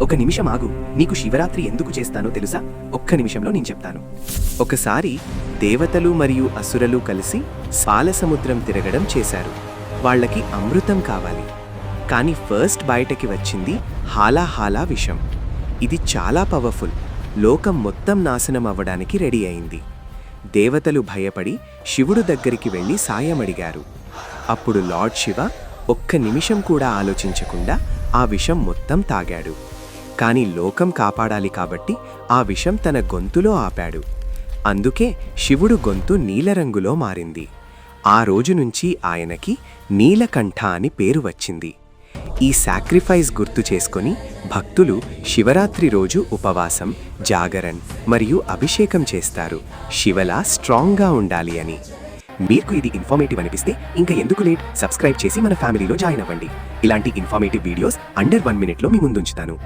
ఒక నిమిషం ఆగు. నీకు శివరాత్రి ఎందుకు చేస్తానో తెలుసా? ఒక్క నిమిషంలో నేను చెప్తాను. ఒకసారి దేవతలు మరియు అసురలు కలిసి పాలసముద్రం తిరగడం చేశారు. వాళ్ళకి అమృతం కావాలి. కానీ ఫస్ట్ బయటకి వచ్చింది హాలాహాలా విషం. ఇది చాలా పవర్ఫుల్. లోకం మొత్తం నాశనం అవ్వడానికి రెడీ అయింది. దేవతలు భయపడి శివుడు దగ్గరికి వెళ్ళి సాయం అడిగారు. అప్పుడు లార్డ్ శివ ఒక్క నిమిషం కూడా ఆలోచించకుండా ఆ విషం మొత్తం తాగాడు. కానీ లోకం కాపాడాలి కాబట్టి ఆ విషం తన గొంతులో ఆపాడు. అందుకే శివుడు గొంతు నీలరంగులో మారింది. ఆ రోజు నుంచి ఆయనకి నీలకంఠ అని పేరు వచ్చింది. ఈ సాక్రిఫైస్ గుర్తు చేసుకొని భక్తులు శివరాత్రి రోజు ఉపవాసం, జాగరణ్ మరియు అభిషేకం చేస్తారు, శివలా స్ట్రాంగ్గా ఉండాలి అని. మీకు ఇది ఇన్ఫర్మేటివ్ అనిపిస్తే ఇంకా ఎందుకు లేట్, సబ్స్క్రైబ్ చేసి మన ఫ్యామిలీలో జాయిన్ అవ్వండి. ఇలాంటి ఇన్ఫర్మేటివ్ వీడియోస్ అండర్ 1 minute మీ ముందుంచుతాను.